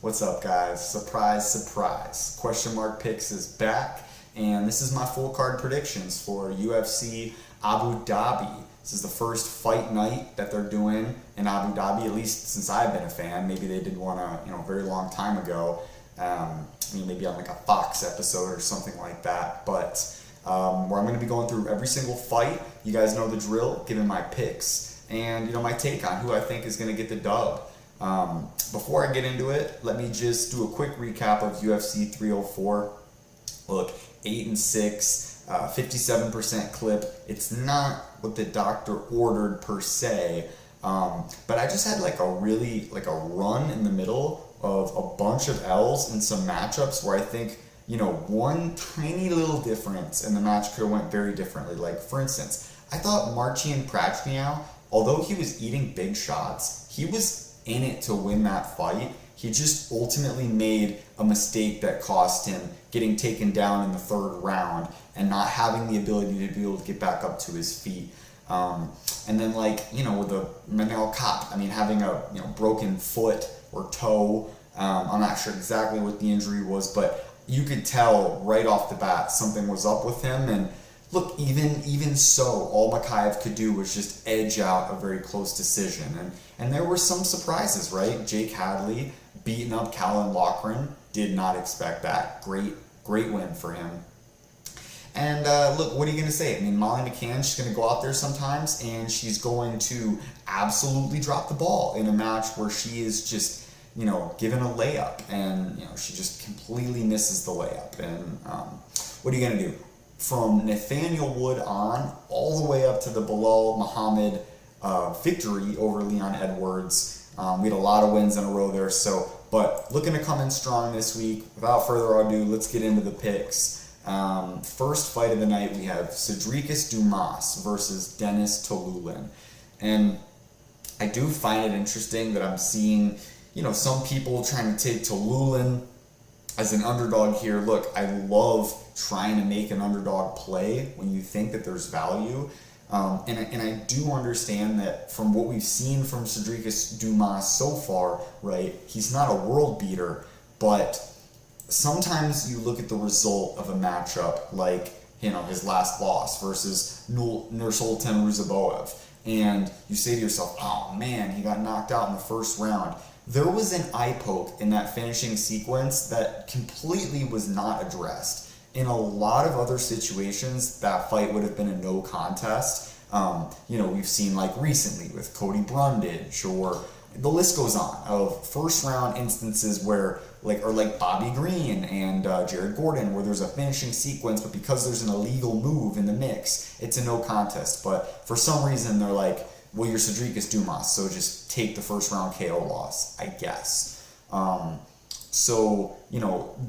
What's up, guys? Surprise, surprise. Question Mark Picks is back, and this is my full card predictions for UFC Abu Dhabi. This is the first fight night that they're doing in Abu Dhabi, at least since I've been a fan. Maybe they did one a very long time ago. Maybe on like a Fox episode or something like that. But where I'm going to be going through every single fight. You guys know the drill, giving my picks and my take on who I think is going to get the dub. Before I get into it, let me just do a quick recap of UFC 304. Look, 8-6, 57% clip. It's not what the doctor ordered per se, but I just had like a run in the middle of a bunch of L's and some matchups where I think one tiny little difference in the match could have went very differently. Like, for instance, I thought Marcin Prachniow, although he was eating big shots, he was in it to win that fight. He just ultimately made a mistake that cost him getting taken down in the third round and not having the ability to be able to get back up to his feet. And then with the Manel Kape, having a broken foot or toe, I'm not sure exactly what the injury was, but you could tell right off the bat something was up with him. And look, even so, all Makhachev could do was just edge out a very close decision. And there were some surprises, right? Jake Hadley beating up Callum Loughran. Did not expect that. Great win for him. And look, what are you going to say? Molly McCann, she's going to go out there sometimes, and she's going to absolutely drop the ball in a match where she is just, given a layup, and, she just completely misses the layup. And what are you going to do? From Nathaniel Wood on, all the way up to the Bilal Muhammad victory over Leon Edwards. We had a lot of wins in a row there, but looking to come in strong this week. Without further ado, let's get into the picks. First fight of the night, we have Sedriques Dumas versus Denis Tiuliulin. And I do find it interesting that I'm seeing, some people trying to take Tiuliulin as an underdog here. Look, I love trying to make an underdog play when you think that there's value. And I do understand that from what we've seen from Sedriques Dumas so far, right, he's not a world beater, but sometimes you look at the result of a matchup like, his last loss versus Nursultan Ruzaboev, and you say to yourself, oh man, he got knocked out in the first round. There was an eye poke in that finishing sequence that completely was not addressed. In a lot of other situations, that fight would have been a no contest. We've seen recently with Cody Brundage, or the list goes on of first round instances where like Bobby Green and Jared Gordon, where there's a finishing sequence, but because there's an illegal move in the mix, it's a no contest. But for some reason, they're like, well, you're Sedriques Dumas, so just take the first round KO loss, I guess.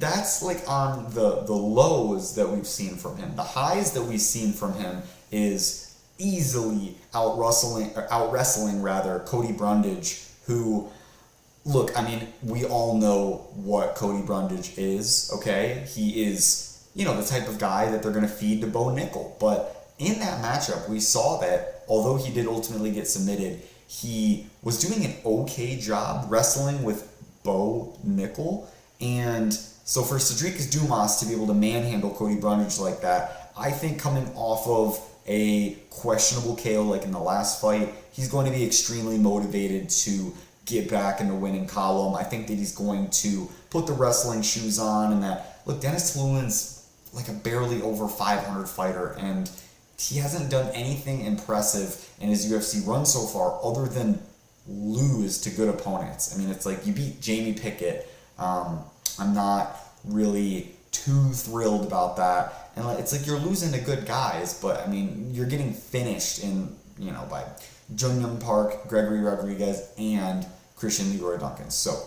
That's on the lows that we've seen from him. The highs that we've seen from him is easily out wrestling Cody Brundage, who, look, we all know what Cody Brundage is, okay? He is, the type of guy that they're going to feed to Bo Nickel. But in that matchup, we saw that although he did ultimately get submitted, he was doing an okay job wrestling with Bo Nickel. And so for Sedriques Dumas to be able to manhandle Cody Brundage like that, I think coming off of a questionable KO like in the last fight, he's going to be extremely motivated to get back in the winning column. I think that he's going to put the wrestling shoes on, and that, look, Denis Tiuliulin's like a barely over 500 fighter, and he hasn't done anything impressive in his UFC run so far other than lose to good opponents. It's like you beat Jamie Pickett. I'm not really too thrilled about that. And it's like you're losing to good guys, but you're getting finished by Jung Young Park, Gregory Rodriguez, and Christian Leroy Duncan. So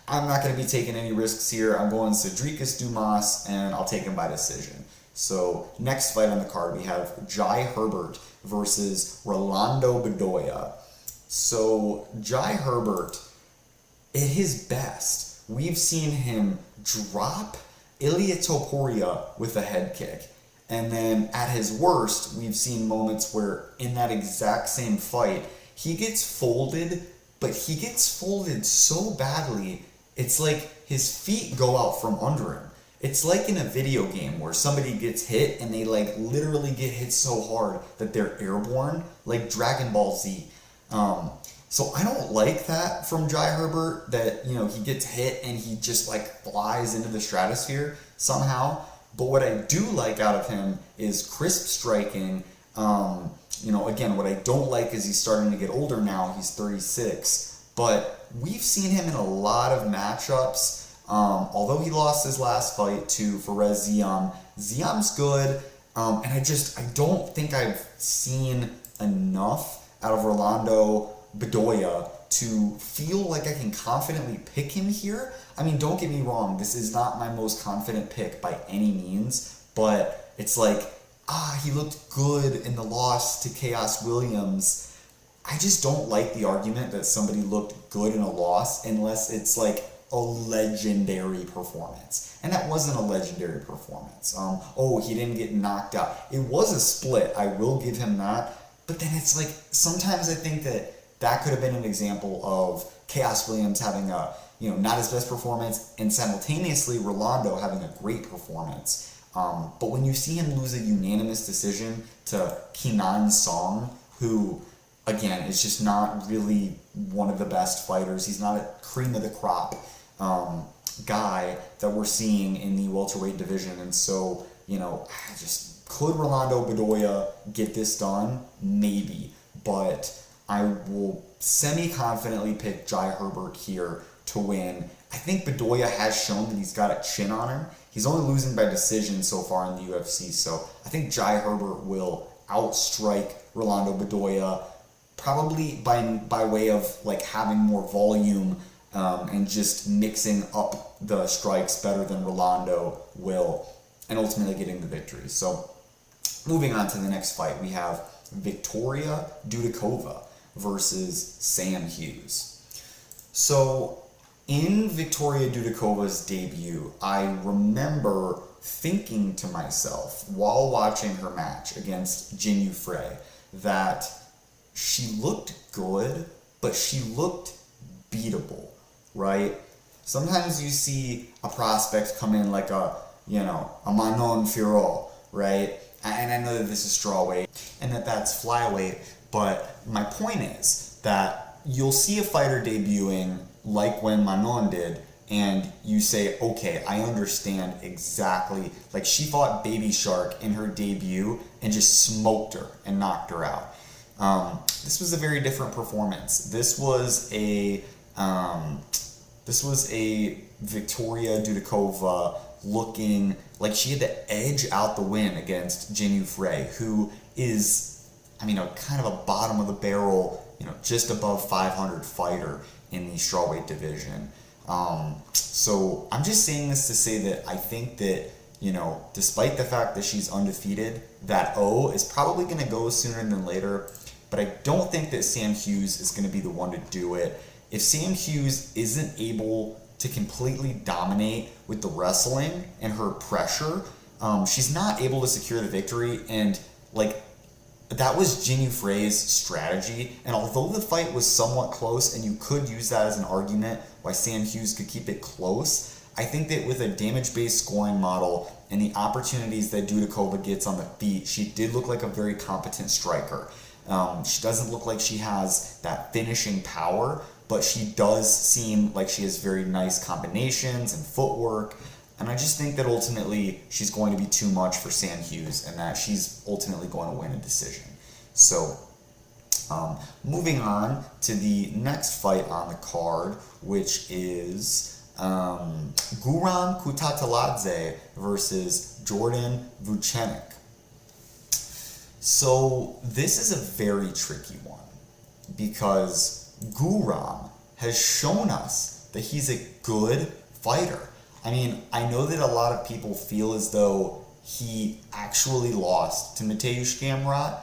I'm not going to be taking any risks here. I'm going Sedriques Dumas, and I'll take him by decision. So next fight on the card, we have Jai Herbert versus Rolando Bedoya. So Jai Herbert, at his best, we've seen him drop Ilia Topuria with a head kick. And then at his worst, we've seen moments where in that exact same fight, he gets folded, but he gets folded so badly it's like his feet go out from under him. It's like in a video game where somebody gets hit and they like literally get hit so hard that they're airborne, like Dragon Ball Z. So I don't like that from Jai Herbert, that, you know, he gets hit and he just like flies into the stratosphere somehow. But what I do like out of him is crisp striking. You know, again, what I don't like is he's starting to get older now. He's 36. But we've seen him in a lot of matchups. Although he lost his last fight to Fares Ziam, Ziam's good. And I don't think I've seen enough out of Rolando Bedoya to feel like I can confidently pick him here. I mean, don't get me wrong, this is not my most confident pick by any means, but it's like, he looked good in the loss to Chaos Williams. I just don't like the argument that somebody looked good in a loss unless it's like a legendary performance. And that wasn't a legendary performance. He didn't get knocked out. It was a split, I will give him that. But then it's like, sometimes I think that could have been an example of Chaos Williams having a, you know, not his best performance, and simultaneously Rolando having a great performance. But when you see him lose a unanimous decision to Kenan Song, who, again, is just not really one of the best fighters. He's not a cream of the crop guy that we're seeing in the welterweight division. And so, you know, could Rolando Bedoya get this done? Maybe. But I will semi-confidently pick Jai Herbert here to win. I think Bedoya has shown that he's got a chin on him. He's only losing by decision so far in the UFC, so I think Jai Herbert will outstrike Rolando Bedoya, probably by way of like having more volume and just mixing up the strikes better than Rolando will, and ultimately getting the victory. So moving on to the next fight, we have Victoria Dudakova versus Sam Hughes. So in Victoria Dudakova's debut, I remember thinking to myself while watching her match against Jinh Yu Frey that she looked good, but she looked beatable, right? Sometimes you see a prospect come in like a Manon Fiorot, right? And I know that this is strawweight and that's flyweight, but my point is that you'll see a fighter debuting like when Manon did, and you say, okay, I understand exactly. Like, she fought Baby Shark in her debut and just smoked her and knocked her out. This was a very different performance. This was a Victoria Dudakova looking like she had to edge out the win against Jinh Yu Frey, who is, kind of a bottom of the barrel, just above 500 fighter in the strawweight division. So I'm just saying this to say that I think that, despite the fact that she's undefeated, that O is probably going to go sooner than later. But I don't think that Sam Hughes is going to be the one to do it. If Sam Hughes isn't able to completely dominate with the wrestling and her pressure, she's not able to secure the victory. And that was Jinh Yu Frey's strategy. And although the fight was somewhat close, and you could use that as an argument why Sam Hughes could keep it close, I think that with a damage-based scoring model and the opportunities that Dudakova gets on the feet, she did look like a very competent striker. She doesn't look like she has that finishing power, but she does seem like she has very nice combinations and footwork. And I just think that ultimately she's going to be too much for Sam Hughes, and that she's ultimately going to win a decision. So, moving on to the next fight on the card, which is Guram Kutateladze versus Jordan Vucenic. So this is a very tricky one because Guram has shown us that he's a good fighter. I know that a lot of people feel as though he actually lost to Mateusz Gamrot.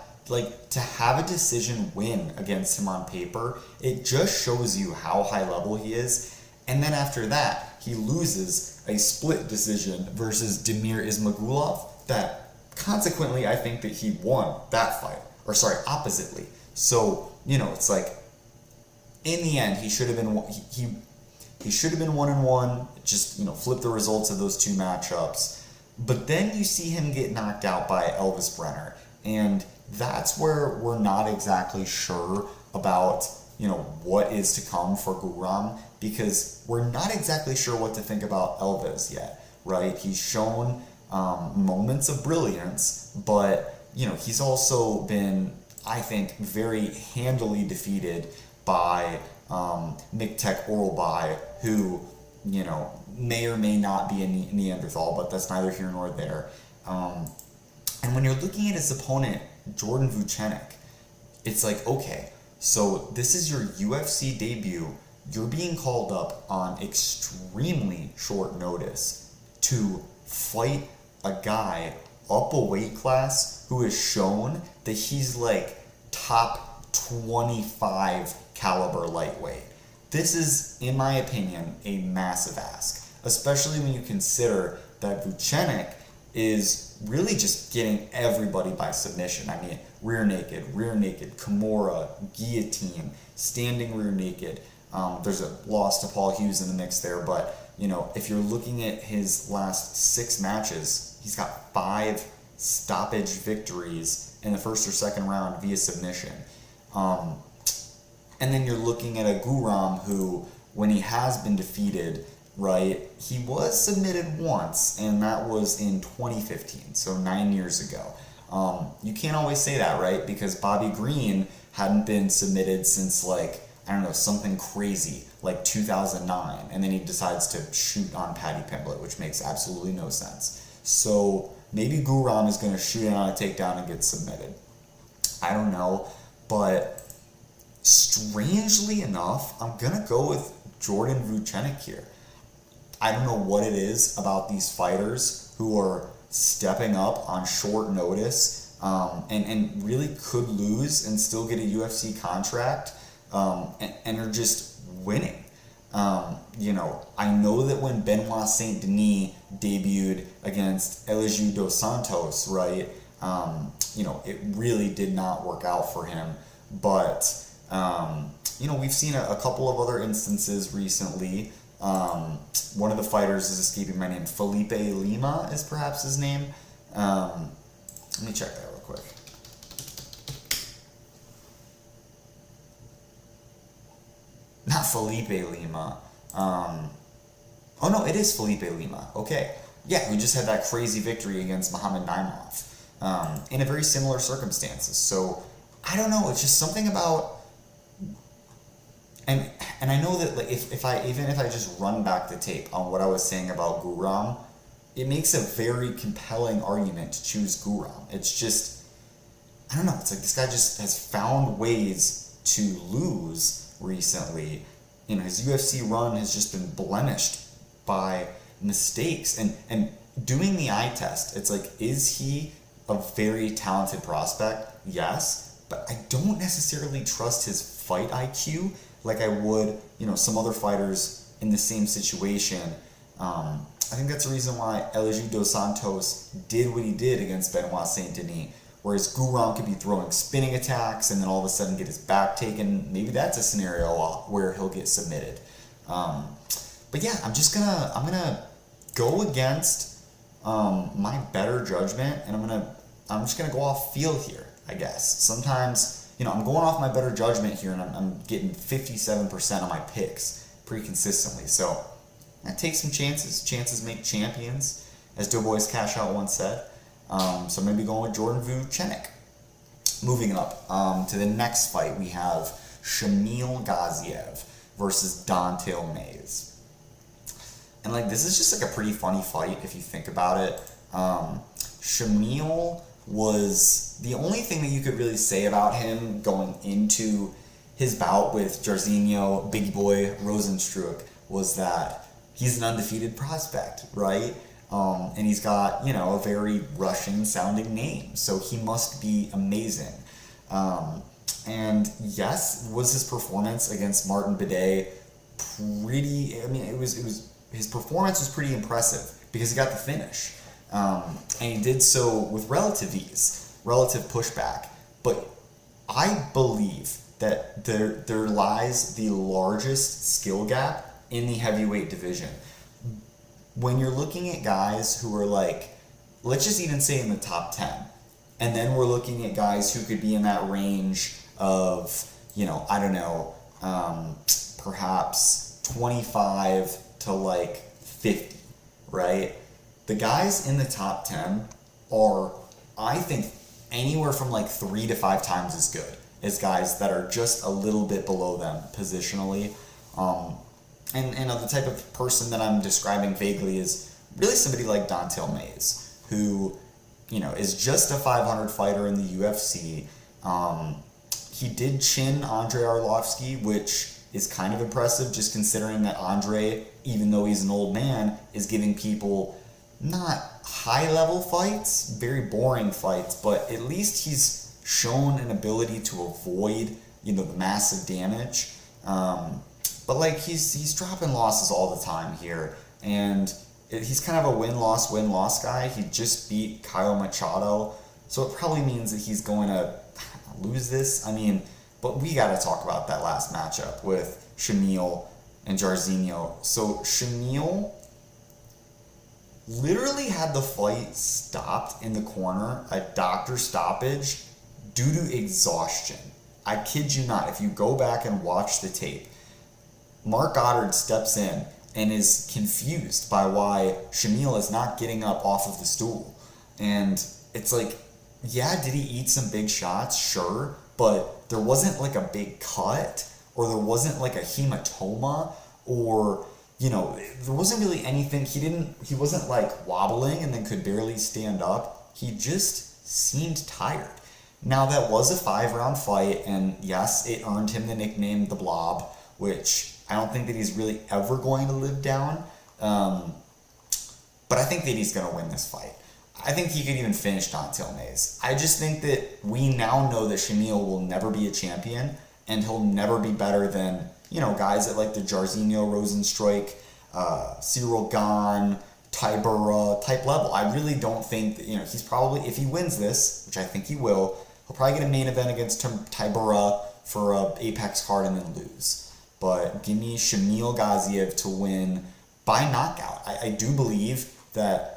To have a decision win against him on paper, it just shows you how high level he is. And then after that, he loses a split decision versus Damir Ismagulov that consequently, I think that he won that fight. Oppositely. So, it's like, in the end, he should have been, He should have been 1-1. Just, flip the results of those two matchups. But then you see him get knocked out by Elvis Brenner. And that's where we're not exactly sure about, what is to come for Guram, because we're not exactly sure what to think about Elvis yet, right? He's shown moments of brilliance, but, he's also been, I think, very handily defeated by Miktek Oralbai, who, may or may not be a Neanderthal, but that's neither here nor there. And when you're looking at his opponent, Jordan Vucenic, it's like, okay, so this is your UFC debut. You're being called up on extremely short notice to fight a guy up a weight class who has shown that he's like top 25 caliber lightweight. This is, in my opinion, a massive ask, especially when you consider that Vucenic is really just getting everybody by submission. I mean, rear naked, Kimura, guillotine, standing rear naked. There's a loss to Paul Hughes in the mix there, but if you're looking at his last 6 matches, he's got 5 stoppage victories in the first or second round via submission. And then you're looking at a Guram who, when he has been defeated, right, he was submitted once, and that was in 2015, so 9 years ago. You can't always say that, right, because Bobby Green hadn't been submitted since, something crazy, like 2009, and then he decides to shoot on Paddy Pimblett, which makes absolutely no sense. So maybe Guram is going to shoot in on a takedown and get submitted. I don't know, but strangely enough, I'm going to go with Jordan Vucenic here. I don't know what it is about these fighters who are stepping up on short notice and really could lose and still get a UFC contract and are just winning. I know that when Benoit Saint Denis debuted against Oleksiejczuk dos Santos, right, it really did not work out for him. But, we've seen a couple of other instances recently. One of the fighters is escaping my name. Felipe Lima is perhaps his name. Let me check that real quick. Not Felipe Lima. Oh no, it is Felipe Lima. Okay. Yeah, we just had that crazy victory against Mohammad in a very similar circumstances. So, I don't know, it's just something about... And I know that if I just run back the tape on what I was saying about Guram, it makes a very compelling argument to choose Guram. It's just, I don't know, it's like this guy just has found ways to lose recently. His UFC run has just been blemished by mistakes. And doing the eye test, it's like, is he a very talented prospect? Yes, but I don't necessarily trust his fight IQ like I would, some other fighters in the same situation. I think that's the reason why Oleksiejczuk dos Santos did what he did against Benoit Saint Denis, whereas Guram could be throwing spinning attacks and then all of a sudden get his back taken. Maybe that's a scenario where he'll get submitted. But yeah, I'm gonna go against my better judgment, and I'm just gonna go off feel here, I guess. Sometimes, I'm going off my better judgment here, and I'm getting 57% on my picks pretty consistently. So I take some chances. Chances make champions, as Doughboys Cash Out once said. So maybe going with Jordan Vucenic. Moving up to the next fight, we have Shamil Gaziev versus Don'Tale Mayes. And this is just a pretty funny fight if you think about it. Shamil was the only thing that you could really say about him going into his bout with Jairzinho, Big Boy Rosenstruck, was that he's an undefeated prospect, right? And he's got, a very Russian-sounding name, so he must be amazing. And yes, was his performance against Martin Bedoya pretty? I mean, his performance was pretty impressive because he got the finish. And he did so with relative ease, relative pushback. But I believe that there lies the largest skill gap in the heavyweight division. When you're looking at guys who are like, let's just even say in the top 10, and then we're looking at guys who could be in that range of, you know, I don't know, perhaps 25 to like 50, right? The guys in the top 10 are, I think, anywhere from like 3 to 5 times as good as guys that are just a little bit below them positionally. And the type of person that I'm describing vaguely is really somebody like Don'Tale Mayes, who, you know, is just a 500 fighter in the UFC. He did chin Andrei Arlovski, which is kind of impressive, just considering that Andrei, even though he's an old man, is giving people not high-level fights, very boring fights, but at least he's shown an ability to avoid, you know, the massive damage. But like he's dropping losses all the time here, and he's kind of a win-loss guy. He just beat Caio Machado, so it probably means that he's going to lose this. I mean, but we got to talk about that last matchup with Shamil and Jairzinho. So Shamil literally had the fight stopped in the corner, a doctor stoppage, due to exhaustion. I kid you not. If you go back and watch the tape, Mark Goddard steps in and is confused by why Shamil is not getting up off of the stool. And it's like, yeah, did he eat some big shots? Sure. But there wasn't like a big cut, or there wasn't like a hematoma, or, you know, there wasn't really anything. He wasn't like wobbling and then could barely stand up. He just seemed tired. Now, that was a 5-round fight, and yes, it earned him the nickname The Blob, which I don't think that he's really ever going to live down. But I think that he's going to win this fight. I think he could even finish Don'Tale Mayes. I just think that we now know that Shamil will never be a champion, and he'll never be better than, you know, guys at like the Jairzinho, Rosenstruik, Cyril Gane, Tybura type level. I really don't think that, you know, he's probably, if he wins this, which I think he will, he'll probably get a main event against Tybura for a Apex card and then lose. But give me Shamil Gaziev to win by knockout. I do believe that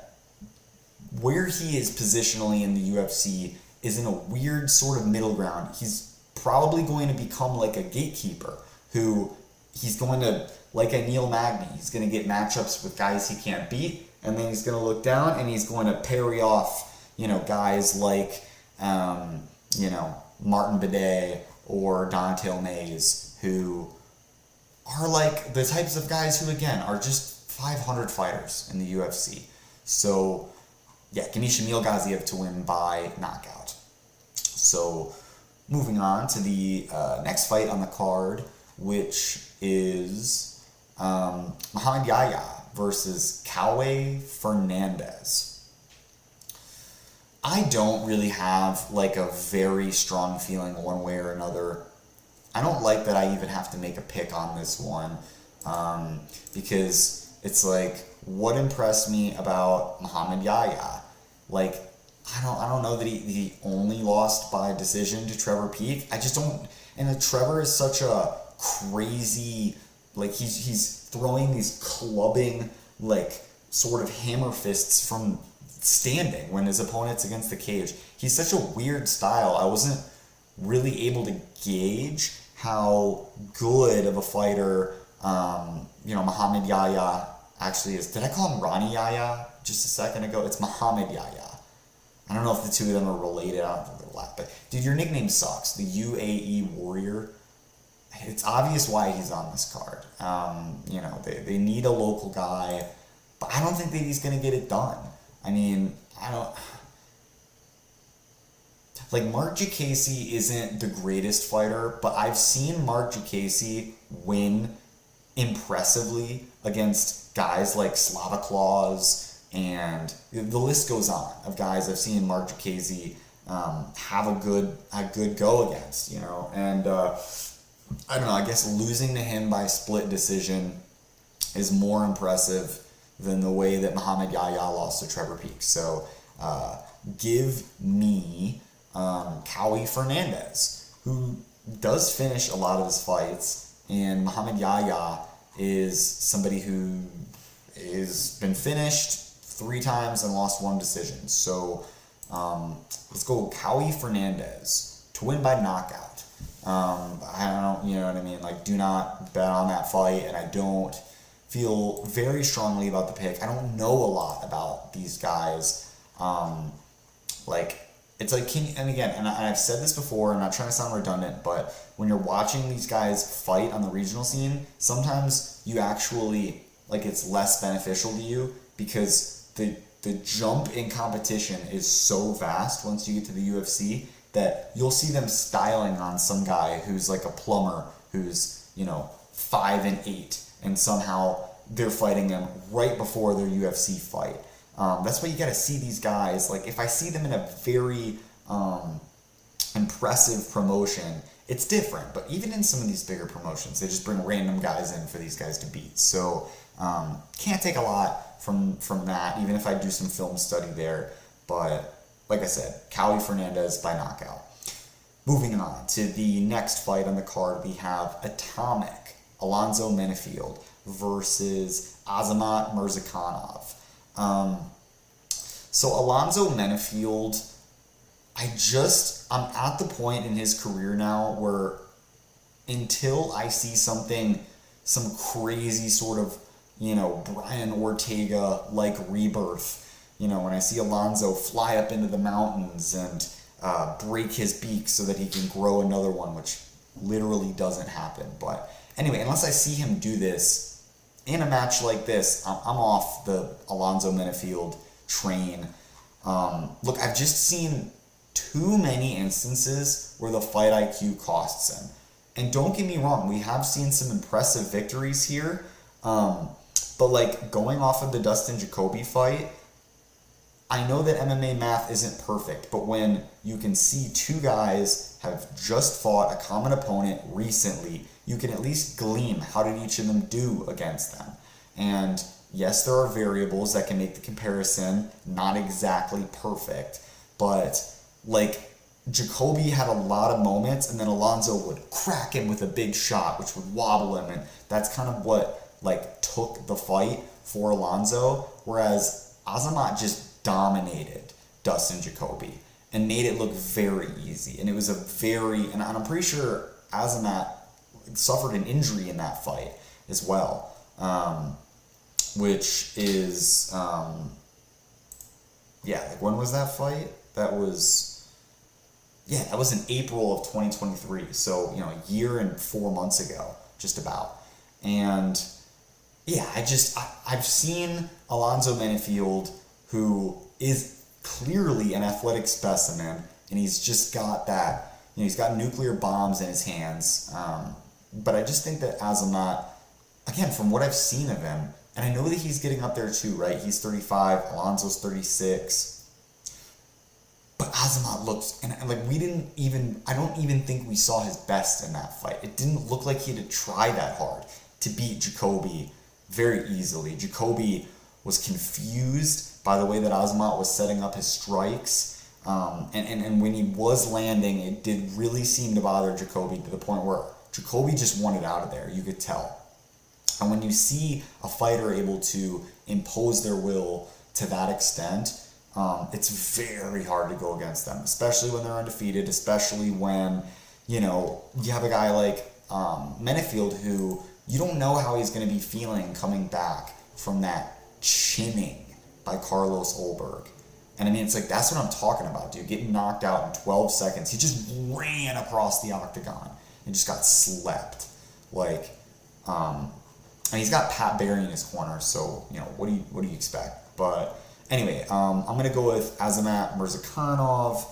where he is positionally in the UFC is in a weird sort of middle ground. He's probably going to become like a gatekeeper who he's going to, like a Neil Magny, he's going to get matchups with guys he can't beat, and then he's going to look down and he's going to parry off, you know, guys like, you know, Martin Bidet or Don'Tale Mayes, who are like the types of guys who, again, are just 500 fighters in the UFC. So, yeah, give me Shamil Gaziev to win by knockout. So, moving on to the next fight on the card, which is Muhammad Yahya versus Kaue Fernandes. I don't really have like a very strong feeling one way or another. I don't like that I even have to make a pick on this one, because it's like, what impressed me about Muhammad Yahya? Like, I don't know that he only lost by decision to Trevor Peek. I just don't. And Trevor is such a crazy, like, he's throwing these clubbing, like, sort of hammer fists from standing when his opponent's against the cage. He's such a weird style. I wasn't really able to gauge how good of a fighter, you know, Muhammad Yahya actually is. Did I call him Ronnie Yahya just a second ago? It's Muhammad Yahya. I don't know if the two of them are related. I don't think they're related. But, dude, your nickname sucks. The UAE Warrior. It's obvious why he's on this card. You know, they need a local guy. But I don't think that he's going to get it done. I mean, like, Mark Diakiese isn't the greatest fighter, but I've seen Mark Diakiese win impressively against guys like Slava Claus, and the list goes on of guys I've seen Mark Diakiese have a good go against, you know. And I don't know, I guess losing to him by split decision is more impressive than the way that Muhammad Yahya lost to Trevor Peek. So give me Kaue Fernandes, who does finish a lot of his fights, and Muhammad Yahya is somebody who has been finished 3 times and lost 1 decision. So let's go Kaue Fernandes to win by knockout. I don't, you know what I mean? Like, do not bet on that fight, and I don't feel very strongly about the pick. I don't know a lot about these guys. It's like and I've said this before, I'm not trying to sound redundant, but when you're watching these guys fight on the regional scene, sometimes you actually, like, it's less beneficial to you because the jump in competition is so vast once you get to the UFC that you'll see them styling on some guy who's like a plumber who's, 5-8, and somehow they're fighting them right before their UFC fight. That's why you got to see these guys. Like, if I see them in a very impressive promotion, it's different. But even in some of these bigger promotions, they just bring random guys in for these guys to beat. So can't take a lot from that, even if I do some film study there. But like I said, Kaue Fernandes by knockout. Moving on to the next fight on the card, we have Atomic, Alonzo Menifield versus Azamat Murzakanov. So Alonzo Menifield, I'm at the point in his career now where until I see some crazy sort of, Brian Ortega-like rebirth, when I see Alonzo fly up into the mountains and break his beak so that he can grow another one, which literally doesn't happen. But anyway, unless I see him do this in a match like this, I'm off the Alonzo Menifield train. Look, I've just seen too many instances where the fight IQ costs him. And don't get me wrong, we have seen some impressive victories here. But like, going off of the Dustin Jacoby fight, I know that MMA math isn't perfect, but when you can see 2 guys have just fought a common opponent recently, you can at least glean how did each of them do against them. And yes, there are variables that can make the comparison not exactly perfect, but like, Jacoby had a lot of moments, and then Alonzo would crack him with a big shot, which would wobble him, and that's kind of what took the fight for Alonzo, whereas Azamat just dominated Dustin Jacoby and made it look very easy. And it was and I'm pretty sure Azamat suffered an injury in that fight as well, which is, when was that fight? That was in April of 2023, so, a year and 4 months ago, just about. And I've seen Alonzo Menifield, who is clearly an athletic specimen, and he's just got that, he's got nuclear bombs in his hands. But I just think that Azamat, again, from what I've seen of him, and I know that he's getting up there too, right? He's 35, Alonzo's 36. But Azamat looks, and like, I don't even think we saw his best in that fight. It didn't look like he had to try that hard to beat Jacoby very easily. Jacoby was confused by the way that Azamat was setting up his strikes. And when he was landing, it did really seem to bother Jacoby to the point where Jacoby just wanted out of there, you could tell. And when you see a fighter able to impose their will to that extent, it's very hard to go against them, especially when they're undefeated, especially when, you have a guy like Menifield, who you don't know how he's going to be feeling coming back from that chinning by Carlos Ulberg. And I mean, it's like, that's what I'm talking about, dude. Getting knocked out in 12 seconds. He just ran across the octagon and just got slept. And he's got Pat Barry in his corner, so, what do you expect? But anyway, I'm going to go with Azamat Murzakanov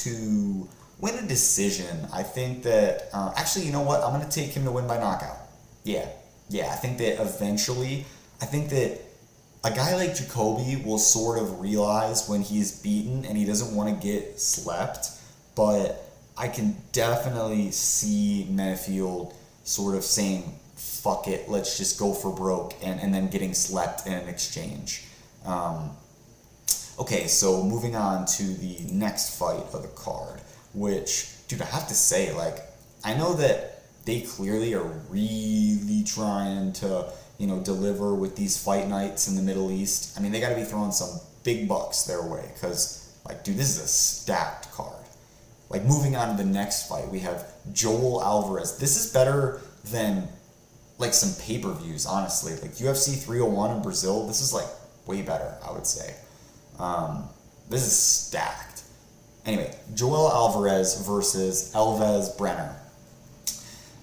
to win a decision. I think that, actually, you know what? I'm going to take him to win by knockout. Yeah, I think that eventually, a guy like Jacoby will sort of realize when he's beaten and he doesn't want to get slept, but I can definitely see Menifield sort of saying, fuck it, let's just go for broke, and then getting slept in an exchange. Okay, so moving on to the next fight of the card, which, dude, I have to say, I know that they clearly are really trying to, deliver with these fight nights in the Middle East. I mean, they got to be throwing some big bucks their way because, dude, this is a stacked card. Moving on to the next fight, we have Joel Alvarez. This is better than, some pay-per-views, honestly. UFC 301 in Brazil, this is, way better, I would say. This is stacked. Anyway, Joel Alvarez versus Elves Brenner.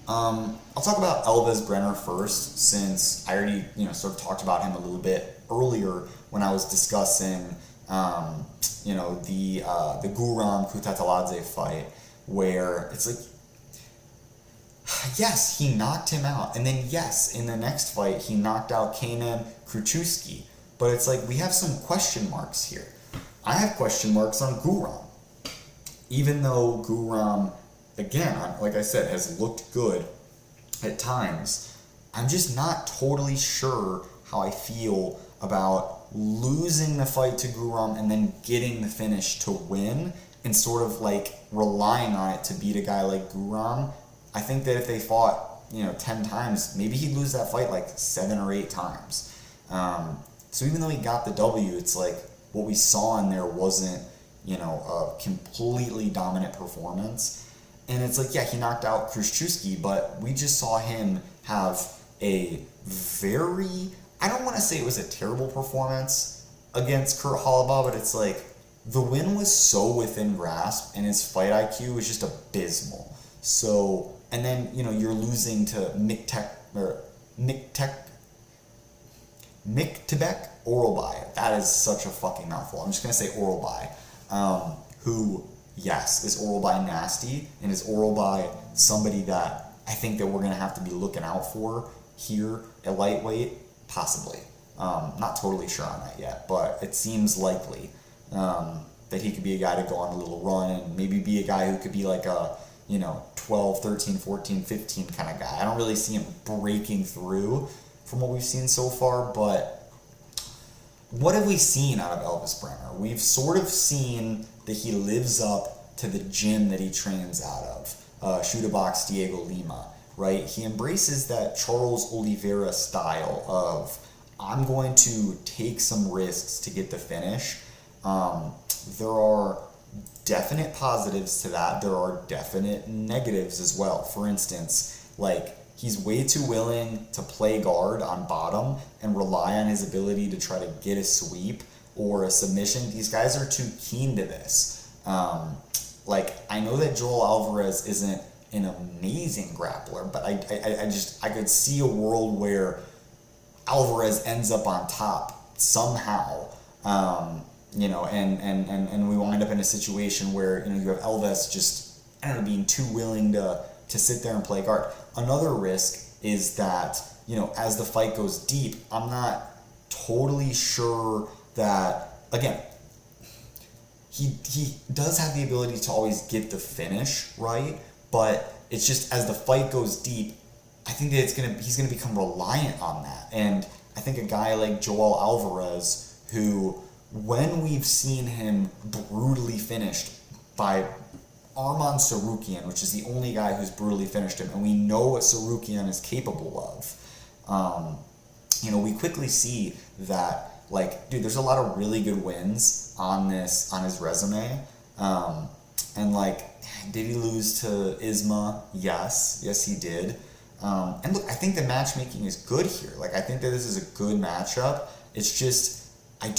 I'll talk about Elves Brenner first, since I already, sort of talked about him a little bit earlier when I was discussing, the Guram Kutateladze fight, where it's yes, he knocked him out, and then yes, in the next fight, he knocked out Kenan Kruczewski, but it's we have some question marks here. I have question marks on Guram, even though Guram, again, like I said, has looked good at times. I'm just not totally sure how I feel about losing the fight to Guram and then getting the finish to win and sort of relying on it to beat a guy like Guram. I think that if they fought, 10 times, maybe he'd lose that fight 7 or 8 times. So even though he got the W, it's what we saw in there wasn't, a completely dominant performance. And it's yeah, he knocked out Kruczewski, but we just saw him have a very, I don't want to say it was a terrible performance against Kurt Holobaugh, but it's the win was so within grasp and his fight IQ was just abysmal. So, and then, you're losing to Miktebek Oralbai. That is such a fucking mouthful. I'm just going to say Oralbai, who, yes, is Oralbai nasty, and is Oralbai somebody that I think that we're going to have to be looking out for here at lightweight? Possibly. Not totally sure on that yet, but it seems likely that he could be a guy to go on a little run and maybe be a guy who could be a 12, 13, 14, 15 kind of guy. I don't really see him breaking through from what we've seen so far, but what have we seen out of Elves Brenner? We've sort of seen that he lives up to the gym that he trains out of, Shoot a Box Diego Lima, right? He embraces that Charles Oliveira style of, I'm going to take some risks to get the finish. There are definite positives to that. There are definite negatives as well. For instance, he's way too willing to play guard on bottom and rely on his ability to try to get a sweep or a submission. These guys are too keen to this. I know that Joel Alvarez isn't an amazing grappler, but I could see a world where Alvarez ends up on top somehow. And we wind up in a situation where, you have Elves just, being too willing to sit there and play guard. Another risk is that, as the fight goes deep, I'm not totally sure that, again, he does have the ability to always get the finish, right? But it's just, as the fight goes deep, I think that he's gonna become reliant on that. And I think a guy like Joel Alvarez, who, when we've seen him brutally finished by Arman Sarukian, which is the only guy who's brutally finished him, and we know what Sarukian is capable of, we quickly see that, dude, there's a lot of really good wins on his resume. Did he lose to Isma? Yes, he did. And look, I think the matchmaking is good here. I think that this is a good matchup. It's just, I'm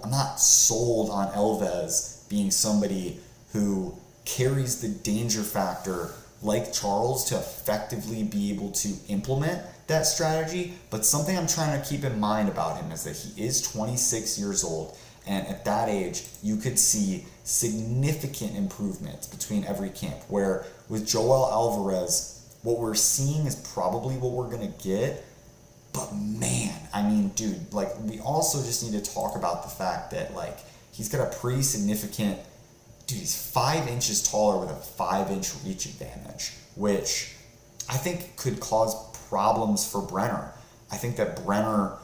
not sold on Elves being somebody who carries the danger factor like Charles to effectively be able to implement that strategy. But something I'm trying to keep in mind about him is that he is 26 years old, and at that age, you could see significant improvements between every camp, where with Joel Alvarez, what we're seeing is probably what we're going to get. But man, dude, we also just need to talk about the fact that, he's got a pretty significant, dude, he's 5 inches taller with a 5-inch reach advantage, which I think could cause problems for Brenner. I think that Brenner,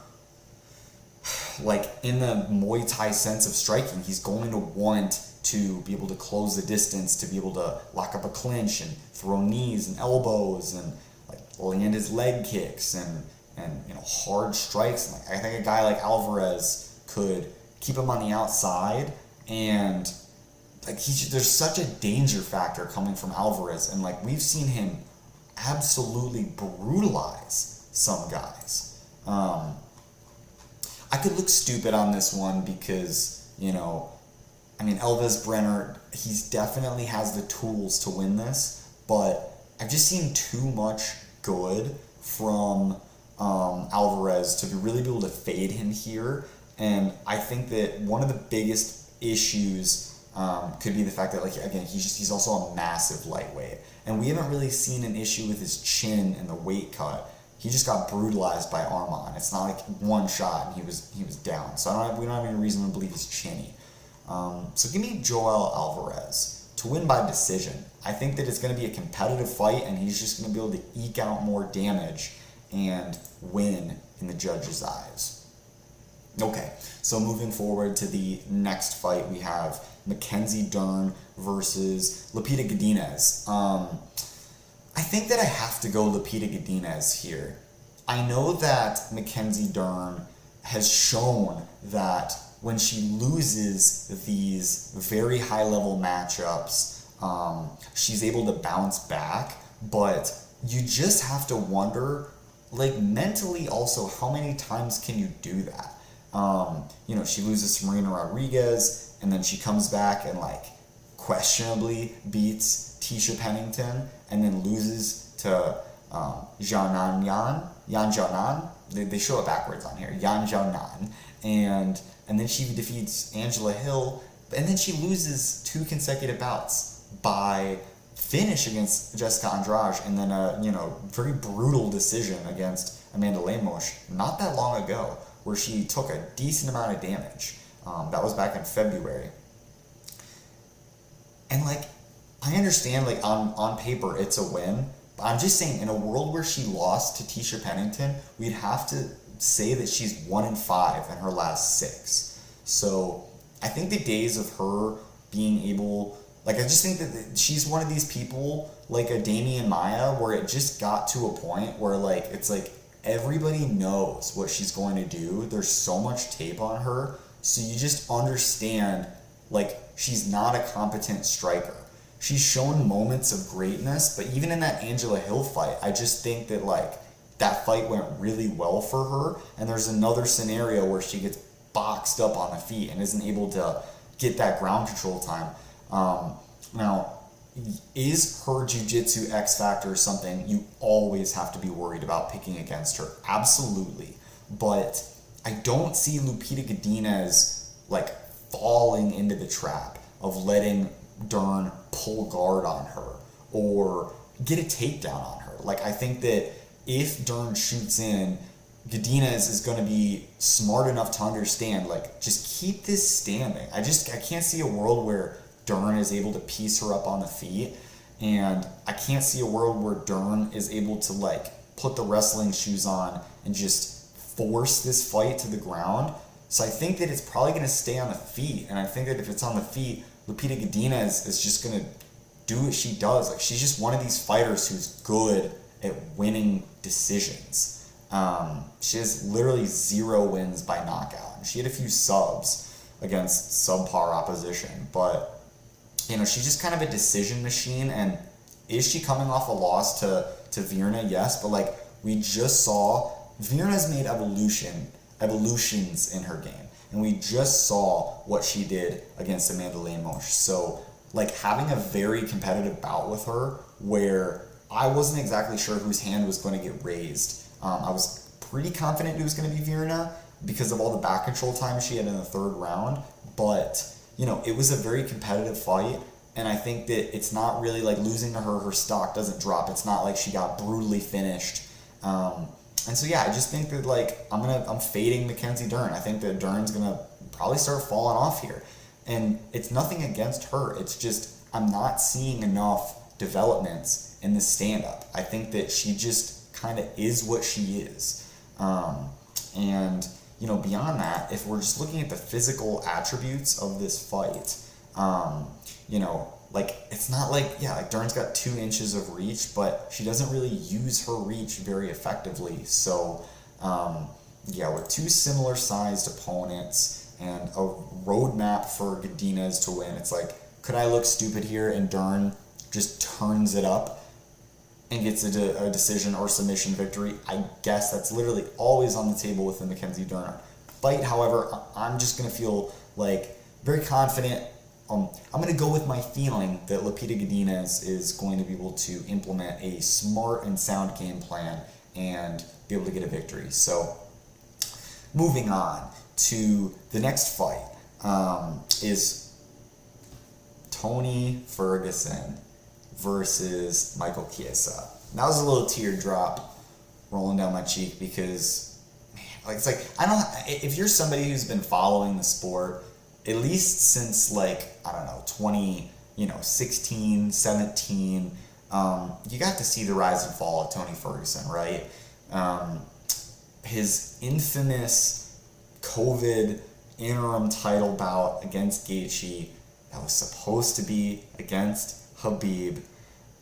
in the Muay Thai sense of striking, he's going to want to be able to close the distance, to be able to lock up a clinch and throw knees and elbows and land his leg kicks and hard strikes. And I think a guy like Alvarez could keep him on the outside, and there's such a danger factor coming from Alvarez, and we've seen him absolutely brutalize some guys. I could look stupid on this one because, Elvis Brenner, he's definitely has the tools to win this, but I've just seen too much good from Alvarez to really be able to fade him here. And I think that one of the biggest issues could be the fact that, he's also a massive lightweight. And we haven't really seen an issue with his chin and the weight cut. He just got brutalized by Arman. It's not like one shot and he was down. So we don't have any reason to believe he's chinny. So give me Joel Alvarez to win by decision. I think that it's going to be a competitive fight, and he's just going to be able to eke out more damage and win in the judges' eyes. Okay, so moving forward to the next fight, we have Mackenzie Dern versus Lupita Godinez. I think that I have to go Lupita Godinez here. I know that Mackenzie Dern has shown that when she loses these very high-level matchups, she's able to bounce back, but you just have to wonder, mentally also, how many times can you do that? She loses to Marina Rodriguez, and then she comes back and questionably beats Tisha Pennington, and then loses to Yan Xiaonan. They show it backwards on here. Yan Xiaonan, and then she defeats Angela Hill, and then she loses 2 consecutive bouts by finish against Jessica Andrade, and then a very brutal decision against Amanda Lemos not that long ago, where she took a decent amount of damage. That was back in February. And I understand on paper it's a win, but I'm just saying in a world where she lost to Tisha Pennington, we'd have to say that she's 1-5 in her last 6. So I think the days of her being able, I just think that she's one of these people like a Damian Maia, where it just got to a point where it's everybody knows what she's going to do. There's so much tape on her, so you just understand she's not a competent striker. She's shown moments of greatness, but even in that Angela Hill fight, I just think that that fight went really well for her, and there's another scenario where she gets boxed up on the feet and isn't able to get that ground control time. Now, is her jiu-jitsu X factor something you always have to be worried about picking against her? Absolutely. But I don't see Lupita Godinez falling into the trap of letting Dern pull guard on her or get a takedown on her. I think that if Dern shoots in, Godinez is going to be smart enough to understand, just keep this standing. I can't see a world where Dern is able to piece her up on the feet, and I can't see a world where Dern is able to put the wrestling shoes on and just force this fight to the ground. So I think that it's probably going to stay on the feet, and I think that if it's on the feet, Lupita Godinez is just going to do what she does. She's just one of these fighters who's good at winning decisions. She has literally 0 wins by knockout, and she had a few subs against subpar opposition, but she's just kind of a decision machine. And is she coming off a loss to Virna? Yes, but we just saw, Virna's made evolutions in her game, and we just saw what she did against Amanda Lemos. So having a very competitive bout with her where I wasn't exactly sure whose hand was going to get raised. I was pretty confident it was going to be Virna because of all the back control time she had in the 3rd round, but it was a very competitive fight, and I think that it's not really losing to her stock doesn't drop. It's not she got brutally finished. And so yeah, I just think that I'm fading Mackenzie Dern. I think that Dern's gonna probably start falling off here, and it's nothing against her. It's just I'm not seeing enough developments in the stand-up. I think that she just kind of is what she is, and beyond that, if we're just looking at the physical attributes of this fight, like, it's not like, yeah, like Dern's got 2 inches of reach, but she doesn't really use her reach very effectively. So, yeah, with 2 similar sized opponents and a roadmap for Godinez to win, it's like, could I look stupid here and Dern just turns it up and gets a decision or submission victory? I guess that's literally always on the table with the Mackenzie Dern fight. However, I'm just going to feel like very confident. I'm going to go with my feeling that Lupita Godinez is going to be able to implement a smart and sound game plan and be able to get a victory. So, moving on to the next fight is Tony Ferguson versus Michael Chiesa. That was a little teardrop rolling down my cheek because, man, like, it's like, if you're somebody who's been following the sport at least since, like, I don't know, 16, 17, you got to see the rise and fall of Tony Ferguson, right? His infamous COVID interim title bout against Gaethje that was supposed to be against Khabib.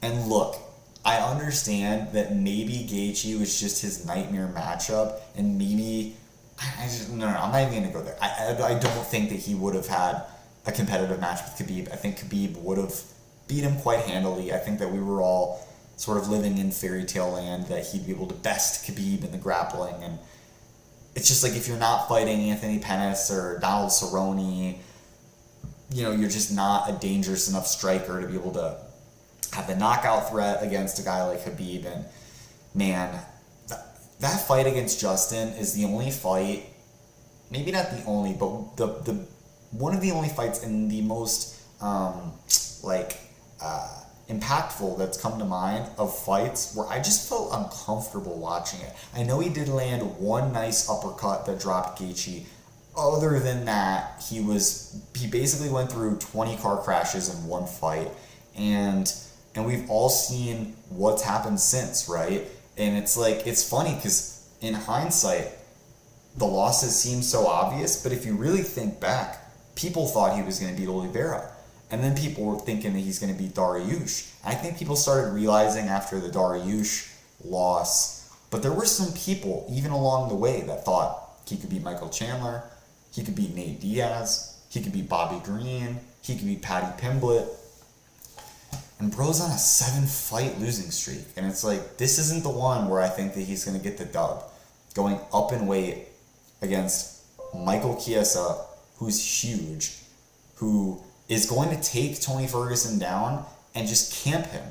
And look, I understand that maybe Gaethje was just his nightmare matchup, and maybe I'm not even going to go there. I don't think that he would have had a competitive match with Khabib. I think Khabib would have beat him quite handily. I think that we were all sort of living in fairy tale land that he'd be able to best Khabib in the grappling. And it's just like, if you're not fighting Anthony Pettis or Donald Cerrone, you're just not a dangerous enough striker to be able to have the knockout threat against a guy like Khabib. And man, that fight against Justin is the only fight, maybe not the only, but the one of the only fights and the most impactful that's come to mind of fights where I just felt uncomfortable watching it. I know he did land one nice uppercut that dropped Gaethje. Other than that, he basically went through 20 car crashes in one fight, and we've all seen what's happened since, right? And it's like, it's funny because in hindsight, the losses seem so obvious, but if you really think back, people thought he was going to beat Oliveira. And then people were thinking that he's going to beat Dariush. And I think people started realizing after the Dariush loss, but there were some people, even along the way, that thought he could beat Michael Chandler, he could beat Nate Diaz, he could beat Bobby Green, he could beat Paddy Pimblett. And bro's on a 7-fight losing streak. And it's like, this isn't the one where I think that he's going to get the dub. Going up in weight against Michael Chiesa, who's huge, who is going to take Tony Ferguson down and just camp him.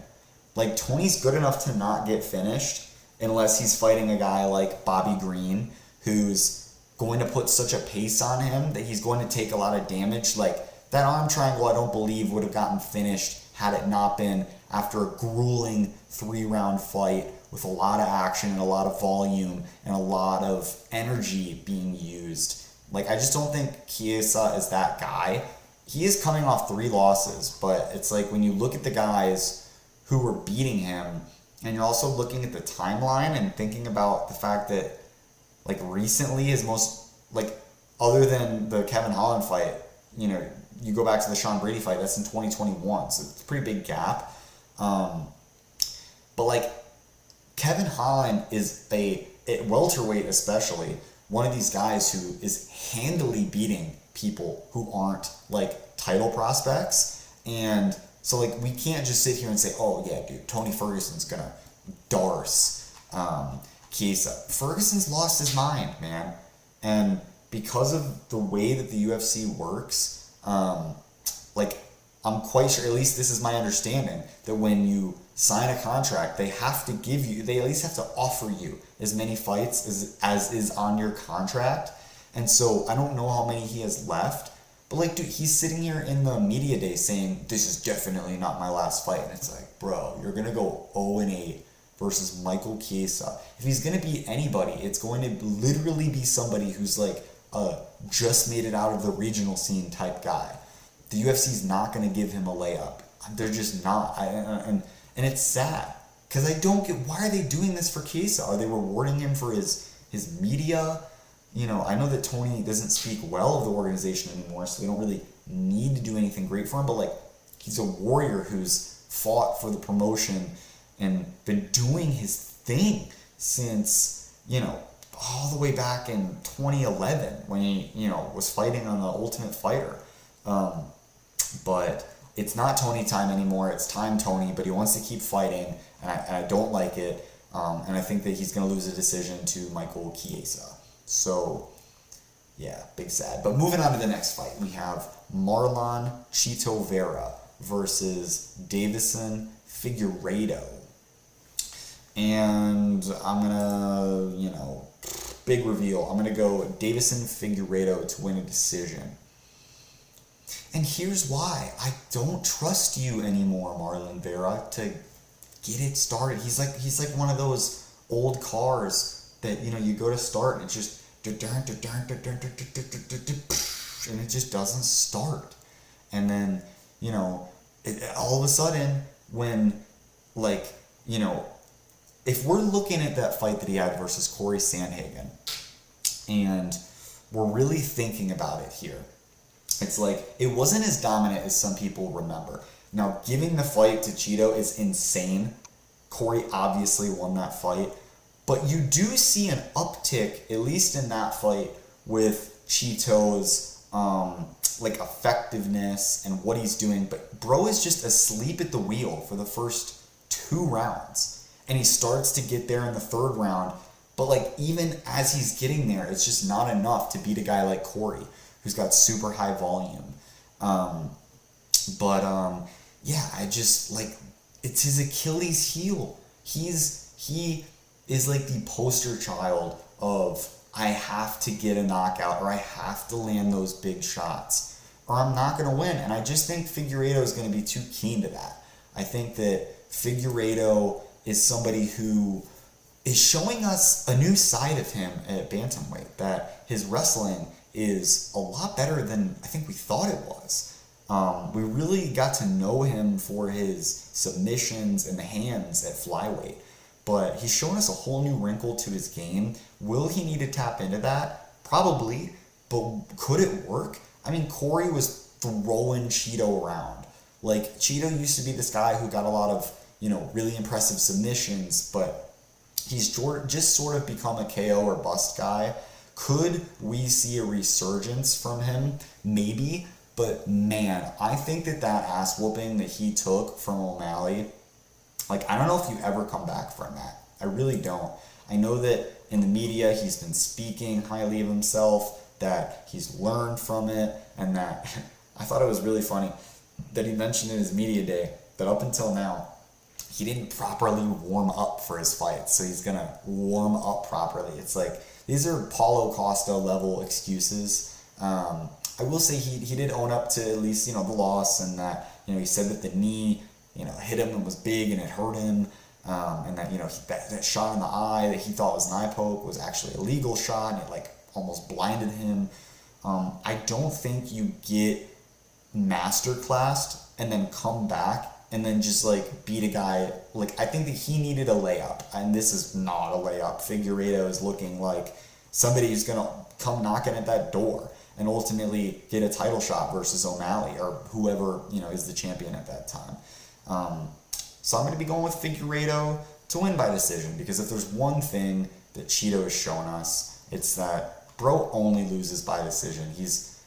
Like, Tony's good enough to not get finished unless he's fighting a guy like Bobby Green, who's going to put such a pace on him that he's going to take a lot of damage. Like, that arm triangle, I don't believe would have gotten finished had it not been after a grueling 3-round fight with a lot of action and a lot of volume and a lot of energy being used. Like, I just don't think Chiesa is that guy. He is coming off 3 losses, but it's like, when you look at the guys who were beating him, and you're also looking at the timeline and thinking about the fact that, like, recently his most, like, other than the Kevin Holland fight, you go back to the Sean Brady fight, that's in 2021, so it's a pretty big gap. But, like, Kevin Holland is at welterweight especially, one of these guys who is handily beating people who aren't, like, title prospects. And so, like, we can't just sit here and say, oh, yeah, dude, Tony Ferguson's gonna darce Chiesa. Ferguson's lost his mind, man. And because of the way that the UFC works, I'm quite sure, at least this is my understanding, that when you sign a contract, they have to give you, they at least have to offer you as many fights as is on your contract. And so I don't know how many he has left, but, like, dude, he's sitting here in the media day saying, this is definitely not my last fight. And it's like, bro, you're going to go 0-8 versus Michael Chiesa. If he's going to beat anybody, it's going to literally be somebody who's, like, just made it out of the regional scene type guy. The UFC's not going to give him a layup. They're just not. And it's sad, because I don't get, why are they doing this for Chiesa? Are they rewarding him for his media? I know that Tony doesn't speak well of the organization anymore, so they don't really need to do anything great for him, but, like, He's a warrior who's fought for the promotion and been doing his thing since, all the way back in 2011 when he, was fighting on the Ultimate Fighter. But it's not Tony time anymore. It's time Tony, but he wants to keep fighting, and I don't like it. And I think that he's going to lose a decision to Michael Chiesa. So, yeah, big sad. But moving on to the next fight, we have Marlon Chito Vera versus Davison Figueiredo. And I'm going to, big reveal. I'm going to go Davison Figueiredo to win a decision. And here's why. I don't trust you anymore, Marlon Vera, to get it started. He's like one of those old cars that, you go to start and it just and it just doesn't start. And then, all of a sudden when, if we're looking at that fight that he had versus Corey Sandhagen and we're really thinking about it here, it's like it wasn't as dominant as some people remember. Now, giving the fight to Chito is insane. Corey obviously won that fight. But you do see an uptick, at least in that fight, with Chito's effectiveness and what he's doing. But bro is just asleep at the wheel for the first 2 rounds. And he starts to get there in the 3rd round. But even as he's getting there, it's just not enough to beat a guy like Corey, who's got super high volume. I just it's his Achilles heel. He is the poster child of I have to get a knockout or I have to land those big shots or I'm not going to win. And I just think Figueiredo is going to be too keen to that. I think that Figueiredo is somebody who is showing us a new side of him at bantamweight, that his wrestling is a lot better than I think we thought it was. We really got to know him for his submissions and the hands at flyweight, but he's shown us a whole new wrinkle to his game. Will he need to tap into that? Probably, but could it work? I mean, Corey was throwing Chito around. Chito used to be this guy who got a lot of, really impressive submissions, but he's just sort of become a KO or bust guy. Could we see a resurgence from him? Maybe. But man, I think that ass whooping that he took from O'Malley, I don't know if you ever come back from that. I really don't. I know that in the media he's been speaking highly of himself, that he's learned from it, and that I thought it was really funny that he mentioned in his media day that up until now, he didn't properly warm up for his fights, so he's going to warm up properly. It's these are Paulo Costa level excuses. I will say he did own up to at least, the loss, and that, he said that the knee, hit him and was big and it hurt him, and that, that shot in the eye that he thought was an eye poke was actually a legal shot, and it almost blinded him. I don't think you get masterclassed and then come back and then just beat a guy. I think that he needed a layup, and this is not a layup. Figueiredo is looking like somebody who's going to come knocking at that door and ultimately get a title shot versus O'Malley or whoever, is the champion at that time. So I'm going to be going with Figueiredo to win by decision, because if there's one thing that Chito has shown us, it's that bro only loses by decision. His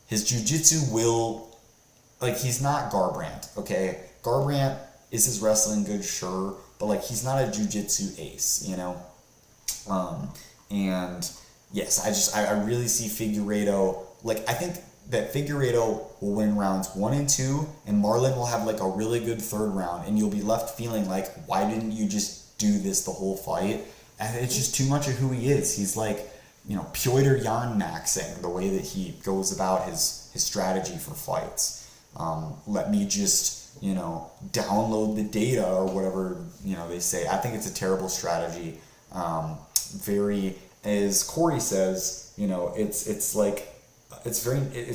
jiu-jitsu will, he's not Garbrandt, okay? Garbrandt, is his wrestling good? Sure, but he's not a jiu-jitsu ace, and yes, I really see Figueiredo, I think that Figueiredo will win rounds 1 and 2, and Marlon will have a really good 3rd round, and you'll be left feeling why didn't you just do this the whole fight? And it's just too much of who he is. He's Piotr Jan maxing the way that he goes about his strategy for fights. Let me just, download the data or whatever, they say. I think it's a terrible strategy. As Corey says, it's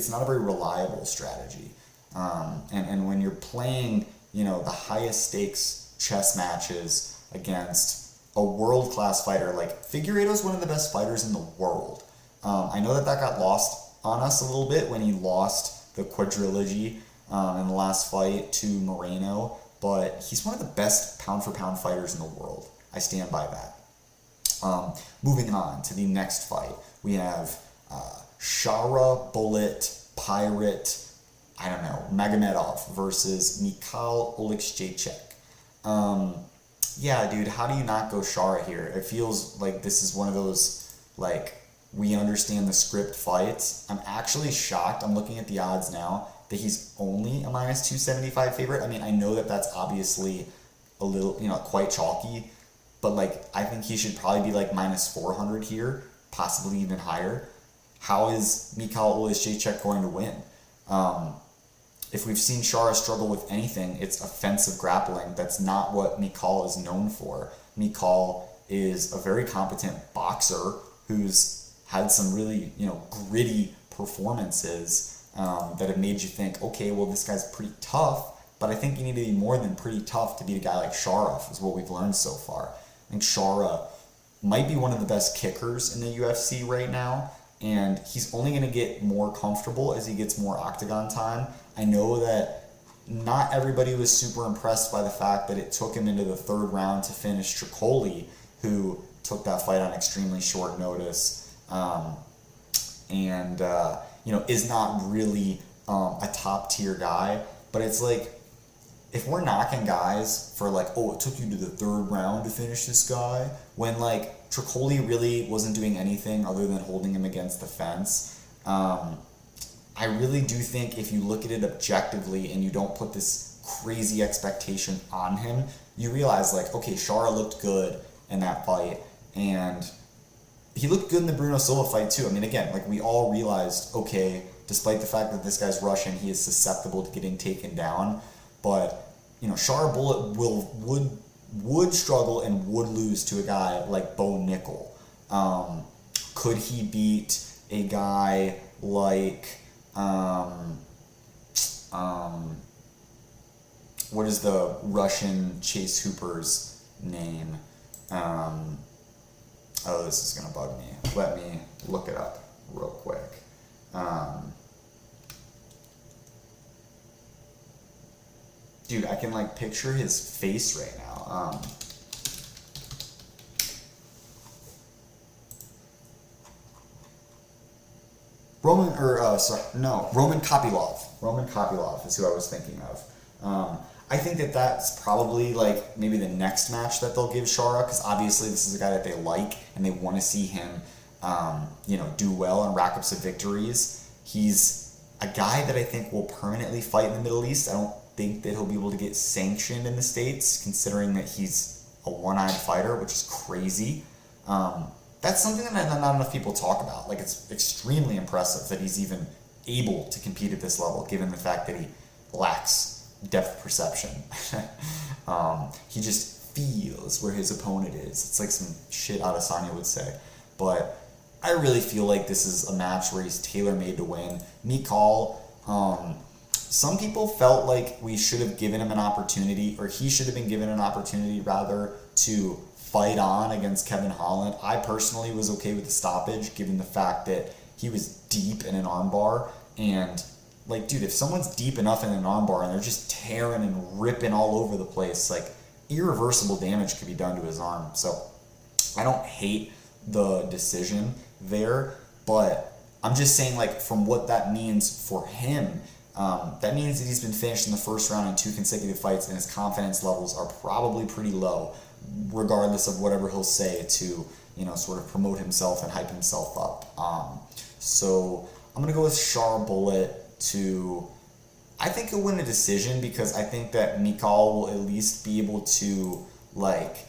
not a very reliable strategy. And when you're playing, the highest stakes chess matches against a world-class fighter, Figueiredo's one of the best fighters in the world. I know that got lost on us a little bit when he lost the quadrilogy in the last fight to Moreno, but he's one of the best pound-for-pound fighters in the world. I stand by that. Moving on to the next fight, we have Shara Bullet Pirate, Magomedov versus Mikhail Oleksiejczuk. Yeah, dude, how do you not go Shara here? It feels like this is one of those, like, we understand the script fights. I'm actually shocked. I'm looking at the odds now that he's only a minus 275 favorite. I mean, I know that that's obviously a little, quite chalky, but, like, I think he should probably be, like, minus 400 here, possibly even higher. How is Mikhail Oleksiejczuk going to win? If we've seen Shara struggle with anything, it's offensive grappling. That's not what Mikhail is known for. Mikhail is a very competent boxer who's had some really, gritty performances that have made you think, okay, well, this guy's pretty tough, but I think you need to be more than pretty tough to beat a guy like Shara, is what we've learned so far. I think Shara might be one of the best kickers in the UFC right now, and he's only going to get more comfortable as he gets more octagon time. I know that not everybody was super impressed by the fact that it took him into the third round to finish Tricoli, who took that fight on extremely short notice, and is not really a top-tier guy. But it's like, if we're knocking guys for like, oh, it took you to the third round to finish this guy, when like Tricoli really wasn't doing anything other than holding him against the fence, I really do think if you look at it objectively and you don't put this crazy expectation on him, you realize like, okay, Shara looked good in that fight, and he looked good in the Bruno Silva fight too. I mean, again, like we all realized, okay, despite the fact that this guy's Russian, he is susceptible to getting taken down, but Shara Bullet would struggle and would lose to a guy like Bo Nickel. Could he beat a guy like what is the Russian Chase Hooper's name? This is gonna bug me. Let me look it up real quick. Dude, I can like picture his face right now. Roman Kopylov. Roman Kopylov is who I was thinking of. I think that that's probably like maybe the next match that they'll give Shara, because obviously this is a guy that they like and they want to see him, do well and rack up some victories. He's a guy that I think will permanently fight in the Middle East. I don't think that he'll be able to get sanctioned in the States, considering that he's a one-eyed fighter, which is crazy. That's something that not enough people talk about. Like, it's extremely impressive that he's even able to compete at this level, given the fact that he lacks depth perception. He just feels where his opponent is. It's like some shit Adesanya would say. But I really feel like this is a match where he's tailor-made to win. Mikhail, some people felt like we should have given him an opportunity, or he should have been given an opportunity, rather, to fight on against Kevin Holland. I personally was okay with the stoppage, given the fact that he was deep in an armbar. And, like, dude, if someone's deep enough in an armbar and they're just tearing and ripping all over the place, like, irreversible damage could be done to his arm. So I don't hate the decision there, but I'm just saying, like, from what that means for him, that means that he's been finished in the first round in 2 consecutive fights, and his confidence levels are probably pretty low, regardless of whatever he'll say to, sort of promote himself and hype himself up. So I'm going to go with Shara Bullet to, I think he'll win a decision, because I think that Mikhail will at least be able to, like,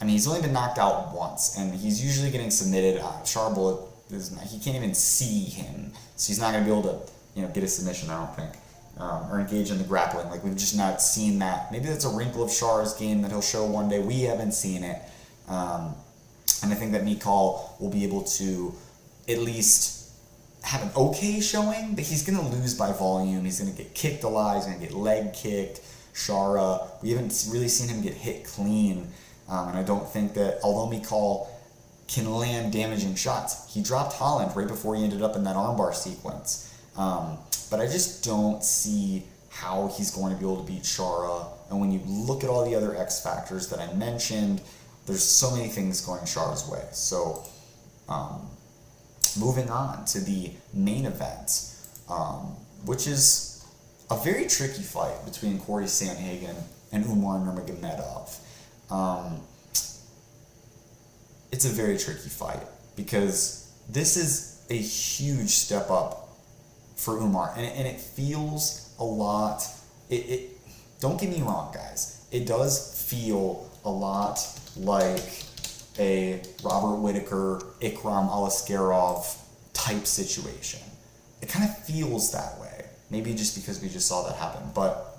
he's only been knocked out once, and he's usually getting submitted. Shara Bullet, he can't even see him, so he's not going to be able to, get a submission, I don't think, or engage in the grappling. Like, we've just not seen that. Maybe that's a wrinkle of Shara's game that he'll show one day. We haven't seen it. And I think that Mikhail will be able to at least have an okay showing, but he's going to lose by volume. He's going to get kicked a lot. He's going to get leg kicked. Shara, we haven't really seen him get hit clean. And I don't think that, although Mikhail can land damaging shots, he dropped Holland right before he ended up in that armbar sequence. but I just don't see how he's going to be able to beat Shara. And when you look at all the other X factors that I mentioned, there's so many things going Shara's way. So, moving on to the main event, which is a very tricky fight between Corey Sandhagen and Umar Nurmagomedov. It's a very tricky fight because this is a huge step up for Umar, and it feels a lot. Don't get me wrong, guys. It does feel a lot like a Robert Whittaker, Ikram Aliskerov type situation. It kind of feels that way. Maybe just because we just saw that happen. But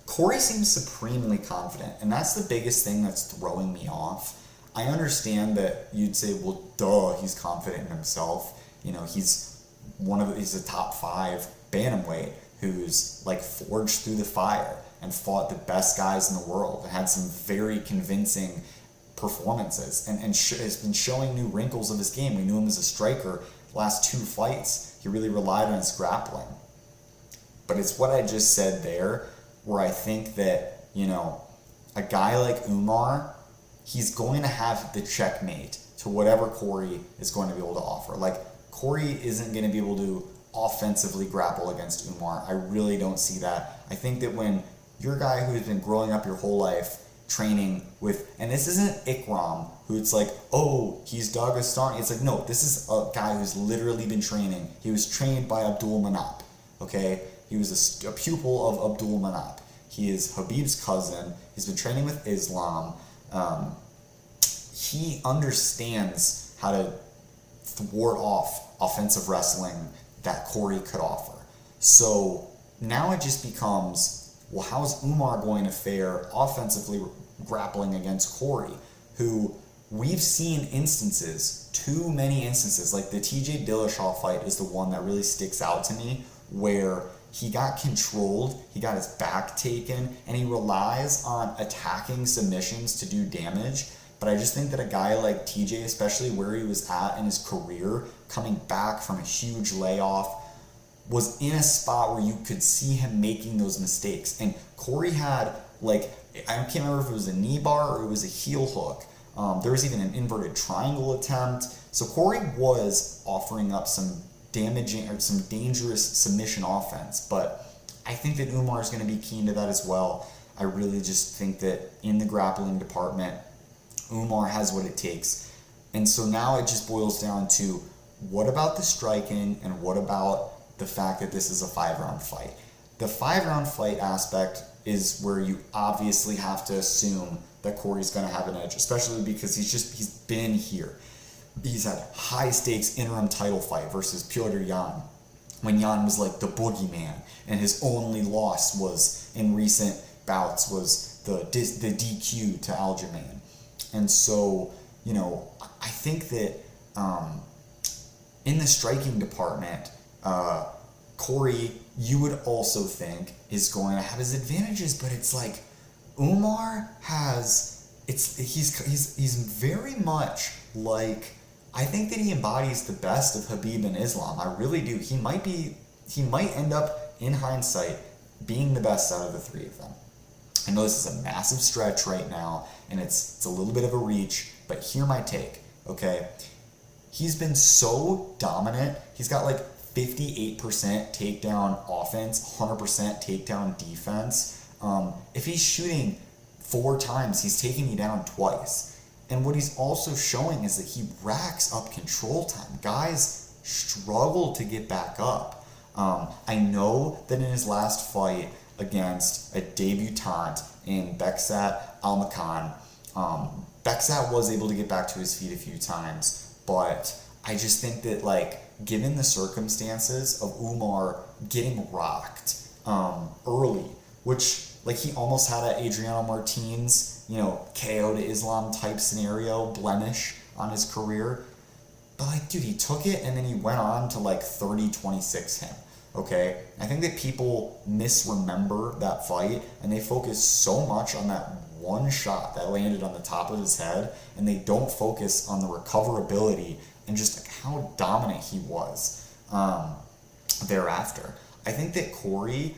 Corey seems supremely confident, and that's the biggest thing that's throwing me off. I understand that you'd say, well, duh, he's confident in himself. You know, he's a top 5 bantamweight who's like forged through the fire and fought the best guys in the world and had some very convincing performances and has been showing new wrinkles of his game. We knew him as a striker. Last 2 fights, he really relied on his grappling. But it's what I just said there, where I think that, you know, a guy like Umar, he's going to have the checkmate to whatever Corey is going to be able to offer. Like, Corey isn't going to be able to offensively grapple against Umar. I really don't see that. I think that when you're a guy who's been growing up your whole life training with, and this isn't Ikram, who it's like, oh, he's Dagestani. It's like, no, this is a guy who's literally been training. He was trained by Abdul Manap, okay? He was a pupil of Abdul Manap. He is Habib's cousin. He's been training with Islam. He understands how to thwart off offensive wrestling that Corey could offer. So now it just becomes, well, how's Umar going to fare offensively grappling against Corey, who we've seen instances, too many instances, like the TJ Dillashaw fight is the one that really sticks out to me, where he got controlled, he got his back taken, and he relies on attacking submissions to do damage. But I just think that a guy like TJ, especially where he was at in his career, coming back from a huge layoff, was in a spot where you could see him making those mistakes. And Corey had, like, I can't remember if it was a knee bar or it was a heel hook. There was even an inverted triangle attempt. So Corey was offering up some damaging or some dangerous submission offense. But I think that Umar is going to be keen to that as well. I really just think that in the grappling department, Umar has what it takes. And so now it just boils down to, what about the striking and what about the fact that this is a 5-round fight? The 5-round fight aspect is where you obviously have to assume that Corey's going to have an edge, especially because he's been here. He's had high stakes interim title fight versus Petr Yan, when Yan was like the boogeyman, and his only loss was in recent bouts was the DQ to Aljamain. And so, you know, I think that in the striking department, Corey, you would also think, is going to have his advantages, but it's like Umar has, he's very much like, I think that he embodies the best of Habib and Islam. I really do. He might end up, in hindsight, being the best out of the 3 of them. I know this is a massive stretch right now, and it's a little bit of a reach, but hear my take, okay? He's been so dominant. He's got like 58% takedown offense, 100% takedown defense. If he's shooting 4 times, he's taking you down twice. And what he's also showing is that he racks up control time. Guys struggle to get back up. I know that in his last fight against a debutant in Beksat Almakan, Beksat was able to get back to his feet a few times, but I just think that, like, given the circumstances of Umar getting rocked early, which, like, he almost had a Adriano Martins, you know, KO to Islam type scenario, blemish on his career. But, like, dude, he took it and then he went on to, like, 30-26 him, okay? I think that people misremember that fight, and they focus so much on that one shot that landed on the top of his head, and they don't focus on the recoverability and just, like, how dominant he was thereafter. I think that Corey,